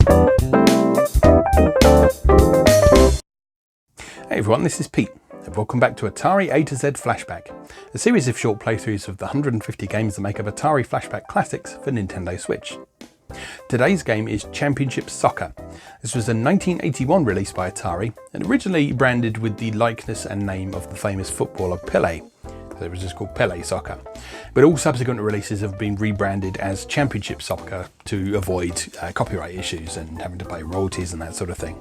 Hey everyone, this is Pete, and welcome back to Atari A to Z Flashback, a series of short playthroughs of the 150 games that make up Atari Flashback Classics for Nintendo Switch. Today's game is Championship Soccer. This was a 1981 release by Atari, and originally branded with the likeness and name of the famous footballer Pelé. So it was just called Pelé Soccer. But all subsequent releases have been rebranded as Championship Soccer to avoid copyright issues and having to pay royalties and that sort of thing.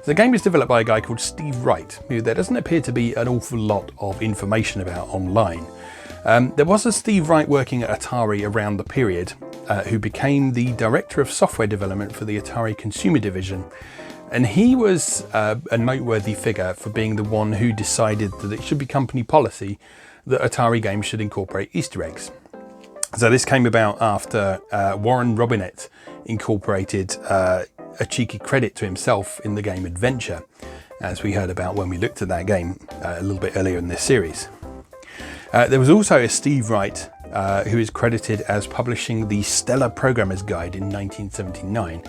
The game is developed by a guy called Steve Wright, who there doesn't appear to be an awful lot of information about online. There was a Steve Wright working at Atari around the period, who became the director of software development for the Atari Consumer Division. And he was a noteworthy figure for being the one who decided that it should be company policy that Atari games should incorporate Easter eggs. So this came about after Warren Robinett incorporated a cheeky credit to himself in the game Adventure, as we heard about when we looked at that game a little bit earlier in this series. There was also a Steve Wright who is credited as publishing the Stellar Programmer's Guide in 1979.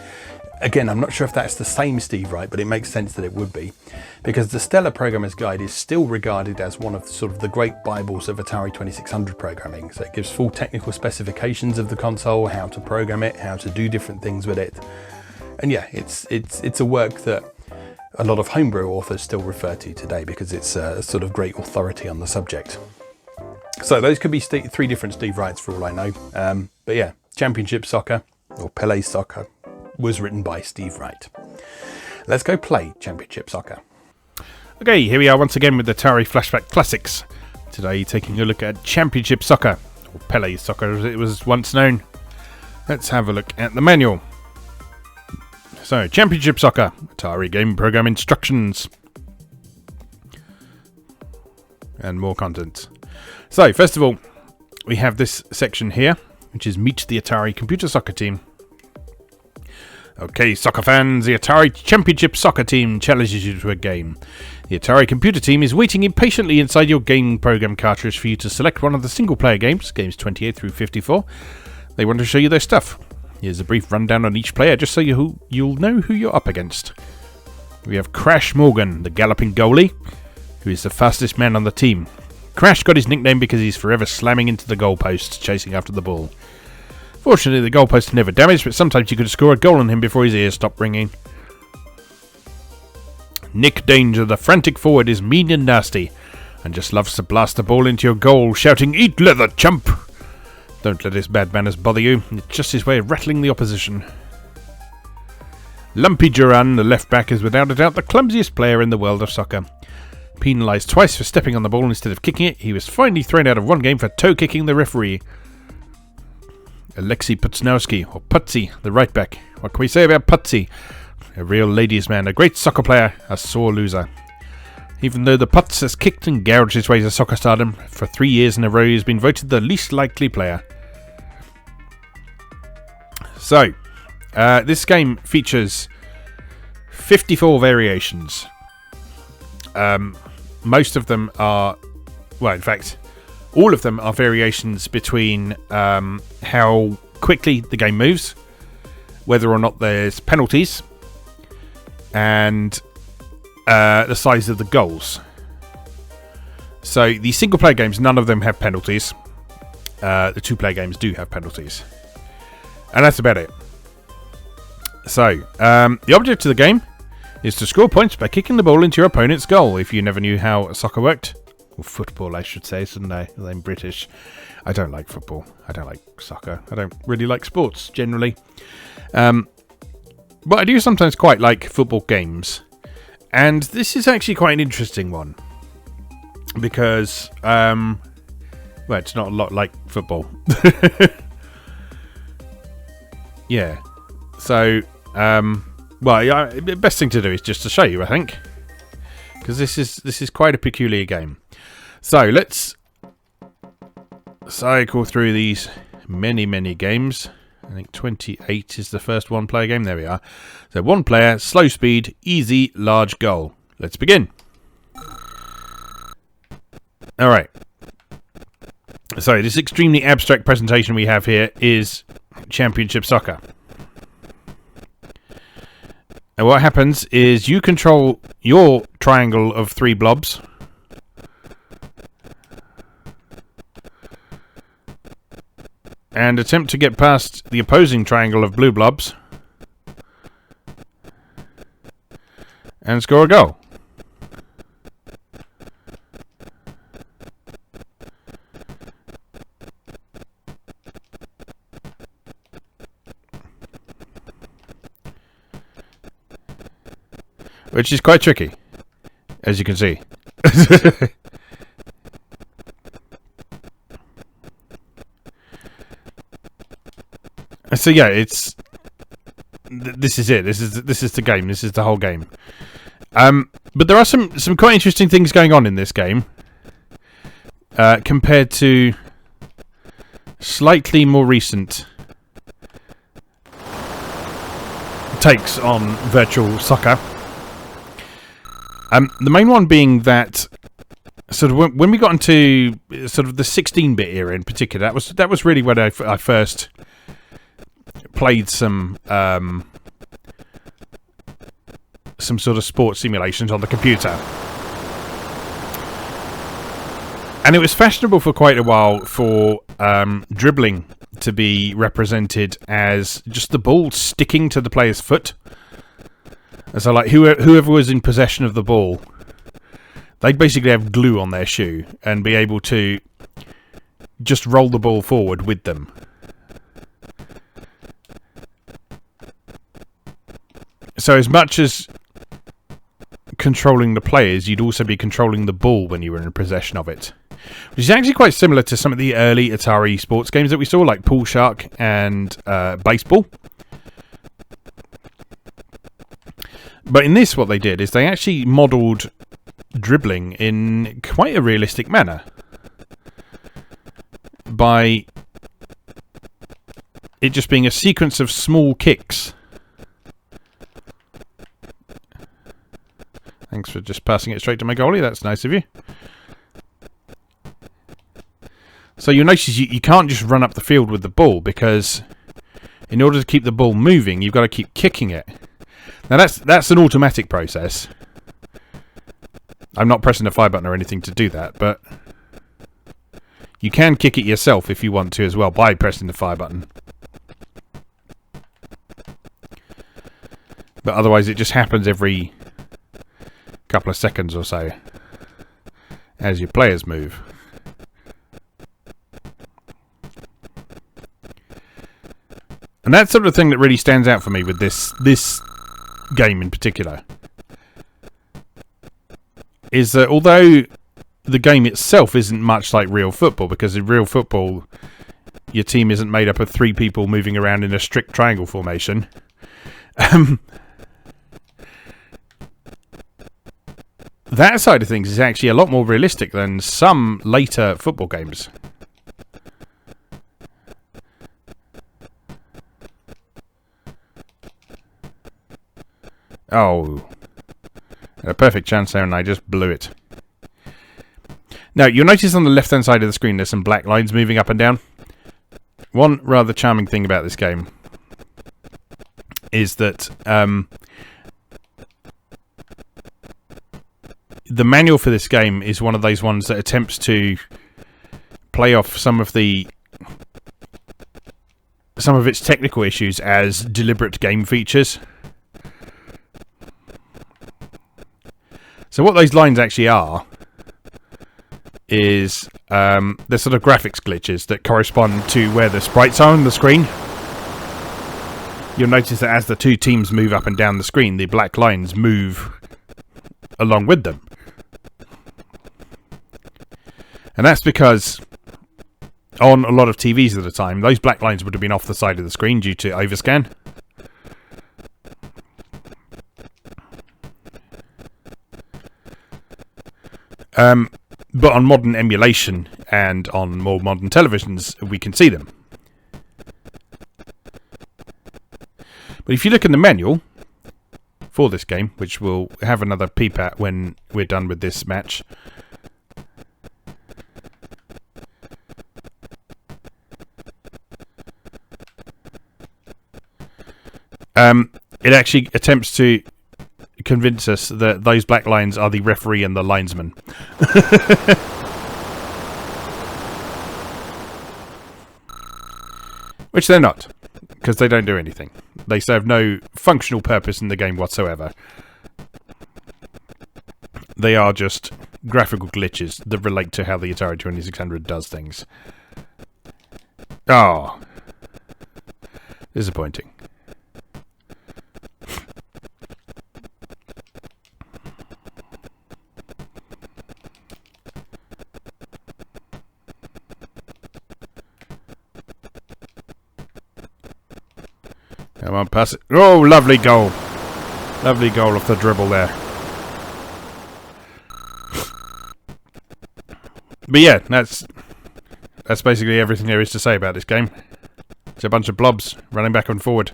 Again, I'm not sure if that's the same Steve Wright, but it makes sense that it would be, because the Stellar Programmer's Guide is still regarded as one of sort of the great bibles of Atari 2600 programming. So it gives full technical specifications of the console, how to program it, how to do different things with it. And yeah, it's a work that a lot of homebrew authors still refer to today because it's a sort of great authority on the subject. So those could be three different Steve Wrights for all I know. But yeah, Championship Soccer, or Pelé Soccer, was written by Steve Wright. Let's go play Championship Soccer. Okay, here we are once again with the Atari Flashback Classics. Today taking a look at Championship Soccer, or Pelé Soccer as it was once known. Let's have a look at the manual. So, Championship Soccer, Atari Game Program Instructions. And more content. So, first of all, we have this section here, which is Meet the Atari Computer Soccer Team. Okay, soccer fans, the Atari Championship Soccer Team challenges you to a game. The Atari Computer Team is waiting impatiently inside your game program cartridge for you to select one of the single-player games 28 through 54. They want to show you their stuff. Here's a brief rundown on each player, just so you'll know who you're up against. We have Crash Morgan, the galloping goalie, who is the fastest man on the team. Crash got his nickname because he's forever slamming into the goalposts, chasing after the ball. Fortunately, the goalposts are never damaged, but sometimes you could score a goal on him before his ears stopped ringing. Nick Danger, the frantic forward, is mean and nasty, and just loves to blast the ball into your goal, shouting, "Eat leather, chump!" Don't let his bad manners bother you, it's just his way of rattling the opposition. Lumpy Duran, the left back, is without a doubt the clumsiest player in the world of soccer. Penalised twice for stepping on the ball instead of kicking it, he was finally thrown out of one game for toe-kicking the referee. Alexei Putsnowski, or Putsy, the right back. What can we say about Putsy? A real ladies' man, a great soccer player, a sore loser. Even though the Putz has kicked and gouged his way to soccer stardom, for 3 years in a row he has been voted the least likely player. So, this game features 54 variations. Most of them are, well, in fact, all of them are variations between how quickly the game moves, whether or not there's penalties, and the size of the goals. So the single-player games, none of them have penalties. The two-player games do have penalties. And that's about it. So, the object of the game is to score points by kicking the ball into your opponent's goal. If you never knew how soccer worked, or football I should say, shouldn't I? I'm British. I don't like football. I don't like soccer. I don't really like sports, generally. But I do sometimes quite like football games. And this is actually quite an interesting one. Because, well, it's not a lot like football. Yeah. So, well, yeah, the best thing to do is just to show you, I think. Because this is quite a peculiar game. So, let's cycle through these many games. I think 28 is the first one-player game. There we are. So, one player, slow speed, easy, large goal. Let's begin. Alright. So, this extremely abstract presentation we have here is Championship Soccer. And what happens is you control your triangle of 3 blobs. And attempt to get past the opposing triangle of blue blobs. And score a goal. Which is quite tricky, as you can see. So yeah, it's this is it. This is the game. This is the whole game. But there are some quite interesting things going on in this game compared to slightly more recent takes on virtual soccer. The main one being that sort of when we got into sort of the 16-bit era in particular, that was really when I first played some sort of sports simulations on the computer. And it was fashionable for quite a while for dribbling to be represented as just the ball sticking to the player's foot. And so, like, whoever was in possession of the ball, they'd basically have glue on their shoe and be able to just roll the ball forward with them. So as much as controlling the players, you'd also be controlling the ball when you were in possession of it. Which is actually quite similar to some of the early Atari sports games that we saw, like Pool Shark and Baseball. But in this, what they did is they actually modelled dribbling in quite a realistic manner. By it just being a sequence of small kicks. Thanks for just passing it straight to my goalie. That's nice of you. So you'll notice you can't just run up the field with the ball, because in order to keep the ball moving, you've got to keep kicking it. Now that's an automatic process. I'm not pressing the fire button or anything to do that, but you can kick it yourself if you want to as well by pressing the fire button. But otherwise it just happens every couple of seconds or so as your players move. And that's sort of the thing that really stands out for me with this game in particular, is that although the game itself isn't much like real football, because in real football your team isn't made up of 3 people moving around in a strict triangle formation, that side of things is actually a lot more realistic than some later football games. Oh, a perfect chance there, and I just blew it. Now, you'll notice on the left-hand side of the screen there's some black lines moving up and down. One rather charming thing about this game is that the manual for this game is one of those ones that attempts to play off some of its technical issues as deliberate game features. So what those lines actually are is they're sort of graphics glitches that correspond to where the sprites are on the screen. You'll notice that as the 2 teams move up and down the screen, the black lines move along with them. And that's because on a lot of TVs at the time, those black lines would have been off the side of the screen due to overscan. But on modern emulation and on more modern televisions, we can see them. But if you look in the manual for this game, which we'll have another peep at when we're done with this match, it actually attempts to convince us that those black lines are the referee and the linesman. Which they're not, because they don't do anything. They serve no functional purpose in the game whatsoever. They are just graphical glitches that relate to how the Atari 2600 does things. Oh. Disappointing. Come on, pass it. Oh, lovely goal. Lovely goal off the dribble there. But yeah, that's basically everything there is to say about this game. It's a bunch of blobs running back and forward.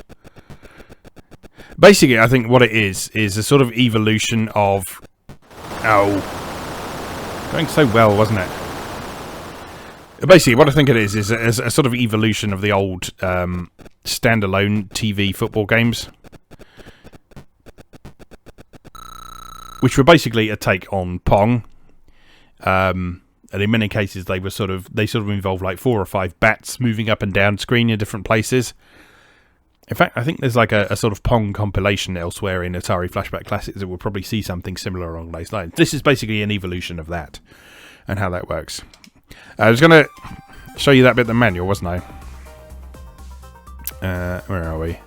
Basically, I think what it is a sort of evolution of... Oh. Going so well, wasn't it? Basically, what I think it is a sort of evolution of the old standalone TV football games, which were basically a take on Pong. And in many cases, they sort of involve like 4 or 5 bats moving up and down screen in different places. In fact, I think there's like a sort of Pong compilation elsewhere in Atari Flashback Classics that will probably see something similar along those lines. This is basically an evolution of that and how that works. I was going to show you that bit of the manual, wasn't I? Where are we?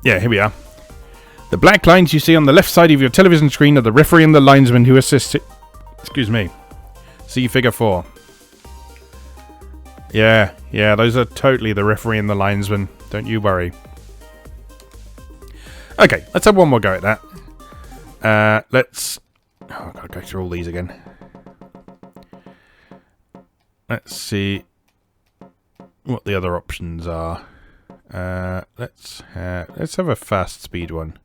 Yeah, here we are. The black lines you see on the left side of your television screen are the referee and the linesman who assist... Excuse me. See figure 4. Yeah, those are totally the referee and the linesman. Don't you worry. Okay, let's have one more go at that. Let's... Oh, I've got to go through all these again. Let's see what the other options are. Let's have a fast speed one.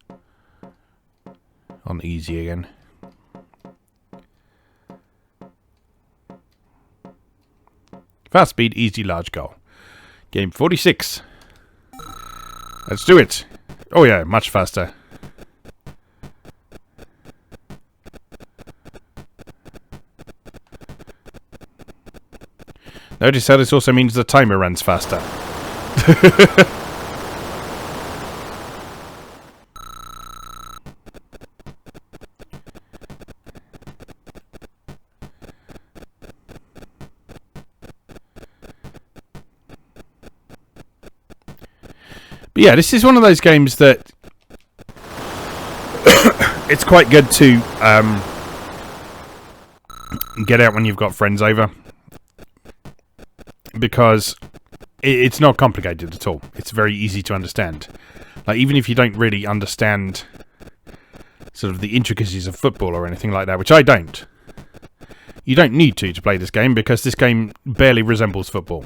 On easy again. Fast speed, easy, large goal. Game 46. Let's do it. Oh yeah, much faster. Notice how this also means the timer runs faster. But yeah, this is one of those games that it's quite good to get out when you've got friends over. Because it's not complicated at all. It's very easy to understand. Like, even if you don't really understand sort of the intricacies of football or anything like that, which I don't. You don't need to play this game, because this game barely resembles football.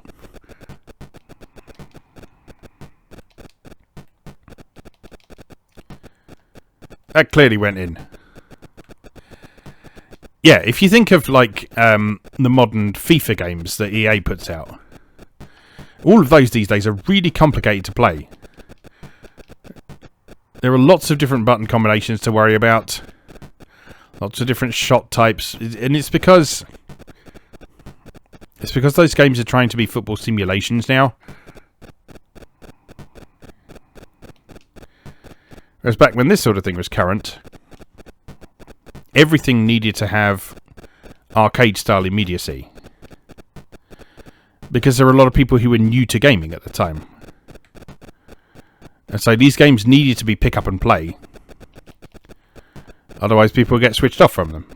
That clearly went in. Yeah, if you think of, like, the modern FIFA games that EA puts out, all of those these days are really complicated to play. There are lots of different button combinations to worry about. Lots of different shot types. And it's because those games are trying to be football simulations now. Whereas back when this sort of thing was current, everything needed to have arcade-style immediacy. Because there were a lot of people who were new to gaming at the time. And so these games needed to be pick up and play. Otherwise people get switched off from them.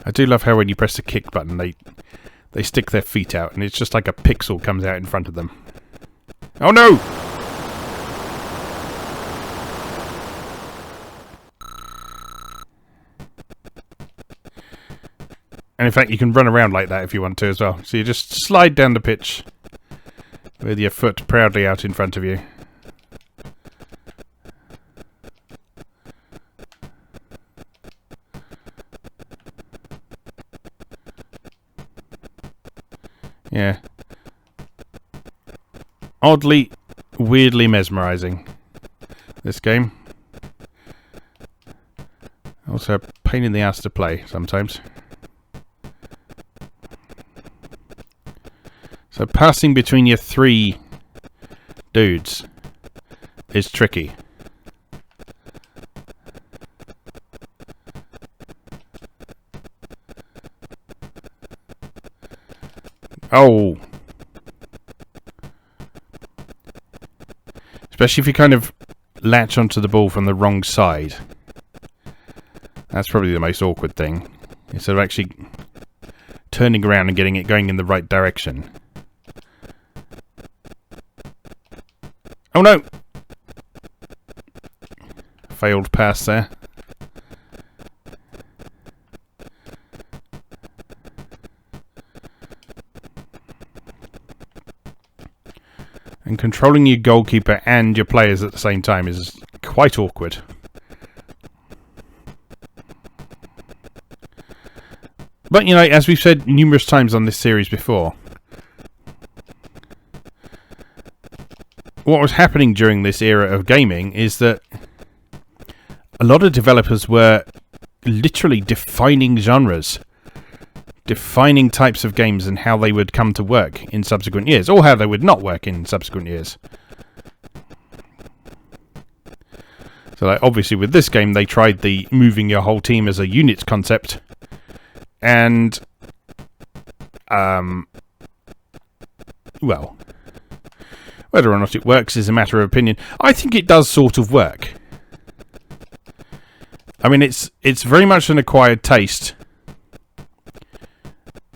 I do love how when you press the kick button, they stick their feet out, and it's just like a pixel comes out in front of them. Oh no! And in fact, you can run around like that if you want to as well. So you just slide down the pitch with your foot proudly out in front of you. Yeah. Oddly, weirdly mesmerizing, this game. Also a pain in the ass to play sometimes. So passing between your 3 dudes is tricky. Oh! Especially if you kind of latch onto the ball from the wrong side. That's probably the most awkward thing. Instead of actually turning around and getting it going in the right direction. Oh no! Failed pass there. And controlling your goalkeeper and your players at the same time is quite awkward. But, you know, as we've said numerous times on this series before, what was happening during this era of gaming is that a lot of developers were literally defining genres, defining types of games and how they would come to work in subsequent years, or how they would not work in subsequent years. So, like, obviously with this game, they tried the moving your whole team as a unit concept, and, well, whether or not it works is a matter of opinion. I think it does sort of work. I mean, it's very much an acquired taste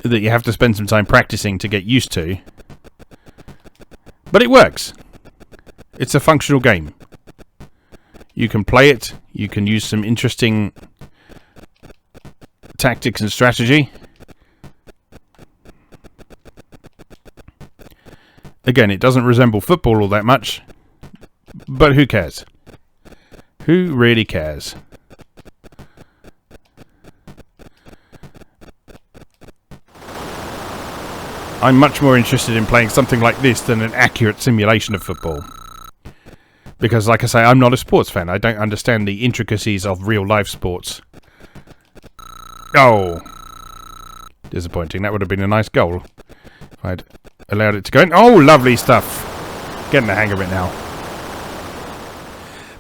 that you have to spend some time practicing to get used to. But it works. It's a functional game. You can play it. You can use some interesting tactics and strategy. Again, it doesn't resemble football all that much. But who cares? Who really cares? I'm much more interested in playing something like this than an accurate simulation of football. Because, like I say, I'm not a sports fan. I don't understand the intricacies of real-life sports. Oh! Disappointing. That would have been a nice goal if I'd allowed it to go in. Oh, lovely stuff! Getting the hang of it now.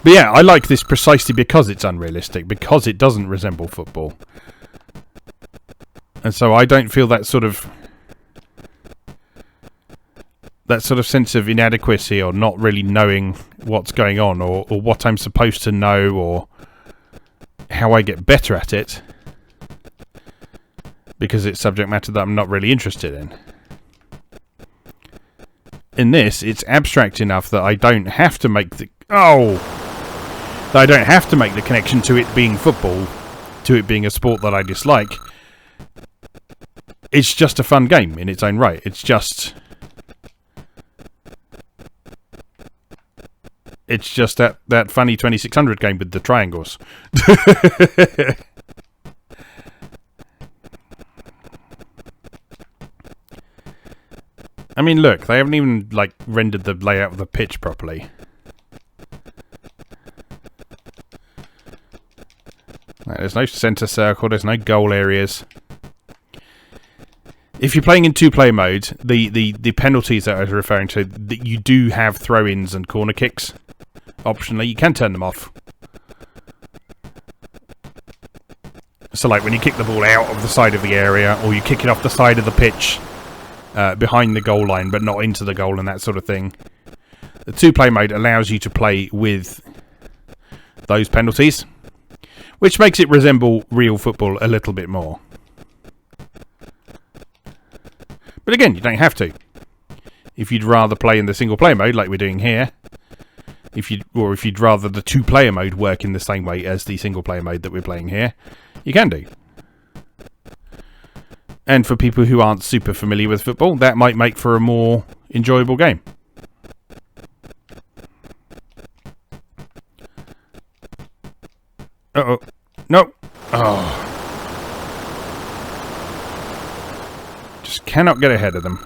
But yeah, I like this precisely because it's unrealistic, because it doesn't resemble football. And so I don't feel that sort of sense of inadequacy or not really knowing what's going on or what I'm supposed to know or how I get better at it, because it's subject matter that I'm not really interested in. In this, it's abstract enough that I don't have to make the connection to it being football, to it being a sport that I dislike. It's just a fun game in its own right. It's just that funny 2600 game with the triangles. I mean, look, they haven't even, like, rendered the layout of the pitch properly. Right, there's no centre circle, there's no goal areas. If you're playing in two-player mode, the penalties that I was referring to, that you do have throw-ins and corner kicks. Optionally, you can turn them off. So, like, when you kick the ball out of the side of the area, or you kick it off the side of the pitch, behind the goal line, but not into the goal and that sort of thing. The two-player mode allows you to play with those penalties, which makes it resemble real football a little bit more. But again, you don't have to. If you'd rather play in the single-player mode, like we're doing here, if you'd rather the two-player mode work in the same way as the single-player mode that we're playing here, you can do. And for people who aren't super familiar with football, that might make for a more enjoyable game. Uh-oh. No. Oh. Just cannot get ahead of them.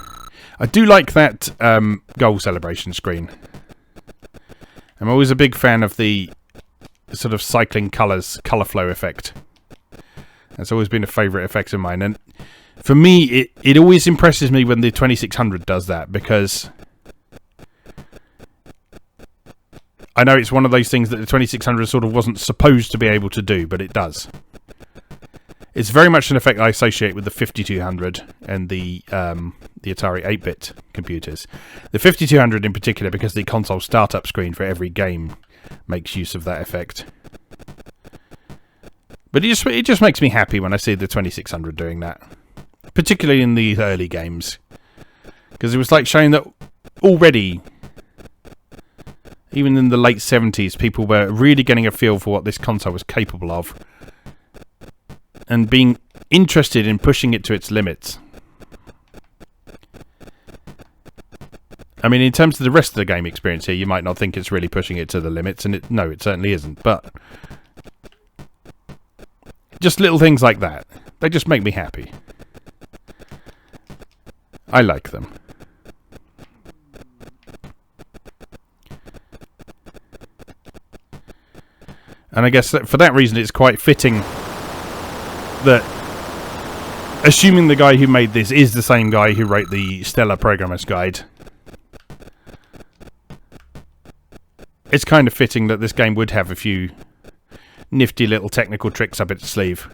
I do like that goal celebration screen. I'm always a big fan of the sort of cycling colour flow effect. That's always been a favourite effect of mine. And for me, it always impresses me when the 2600 does that, because I know it's one of those things that the 2600 sort of wasn't supposed to be able to do, but it does. It's very much an effect I associate with the 5200 and the Atari 8-bit computers. The 5200 in particular, because the console startup screen for every game makes use of that effect. But it just makes me happy when I see the 2600 doing that, particularly in the early games, because it was like showing that already, even in the late 70s, people were really getting a feel for what this console was capable of, and being interested in pushing it to its limits. I mean, in terms of the rest of the game experience here, you might not think it's really pushing it to the limits, and no, it certainly isn't, but just little things like that, they just make me happy. I like them. And I guess that for that reason it's quite fitting that, assuming the guy who made this is the same guy who wrote the Stellar Programmer's Guide, it's kind of fitting that this game would have a few nifty little technical tricks up its sleeve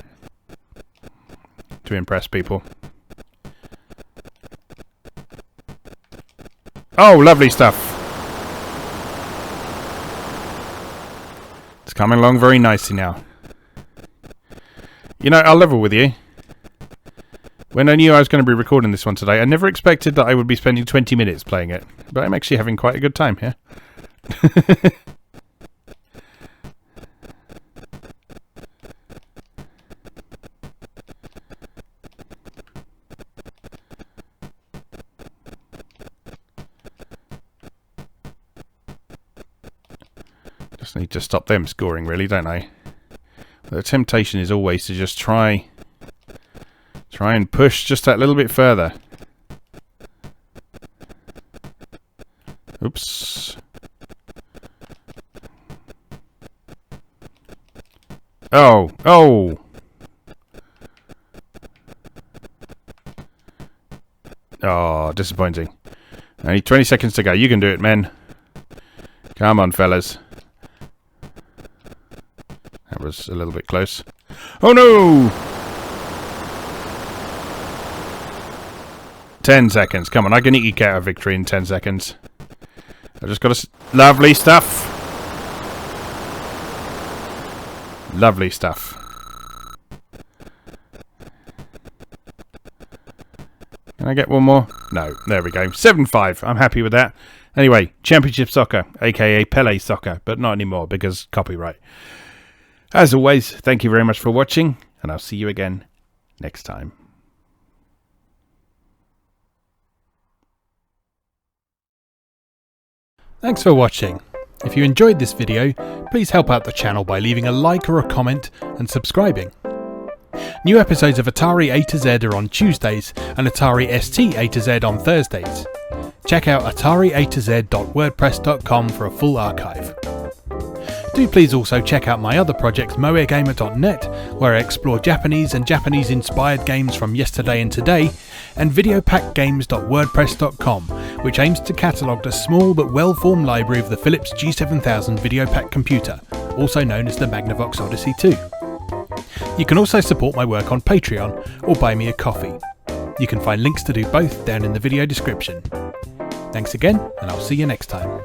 to impress people. Oh, lovely stuff. It's coming along very nicely now. You know, I'll level with you. When I knew I was going to be recording this one today, I never expected that I would be spending 20 minutes playing it. But I'm actually having quite a good time here. Just need to stop them scoring, really, don't I? The temptation is always to just try and push just that little bit further. Oops. Oh, oh. Oh, disappointing. Only 20 seconds to go. You can do it, men. Come on, fellas. That was a little bit close. Oh, no! 10 seconds. Come on, I can eke out a victory in 10 seconds. I just got a... Lovely stuff. Lovely stuff. Can I get one more? No. There we go. 7-5. I'm happy with that. Anyway, Championship Soccer, aka Pelé Soccer, but not anymore because copyright. As always, thank you very much for watching, and I'll see you again next time. Thanks for watching. If you enjoyed this video, please help out the channel by leaving a like or a comment and subscribing. New episodes of Atari A to Z are on Tuesdays and Atari ST A to Z on Thursdays. Check out atariatoz.wordpress.com for a full archive. Do please also check out my other projects moegamer.net, where I explore Japanese and Japanese-inspired games from yesterday and today, and videopackgames.wordpress.com, which aims to catalogue the small but well-formed library of the Philips G7000 Videopack computer, also known as the Magnavox Odyssey 2. You can also support my work on Patreon or buy me a coffee. You can find links to do both down in the video description. Thanks again, and I'll see you next time.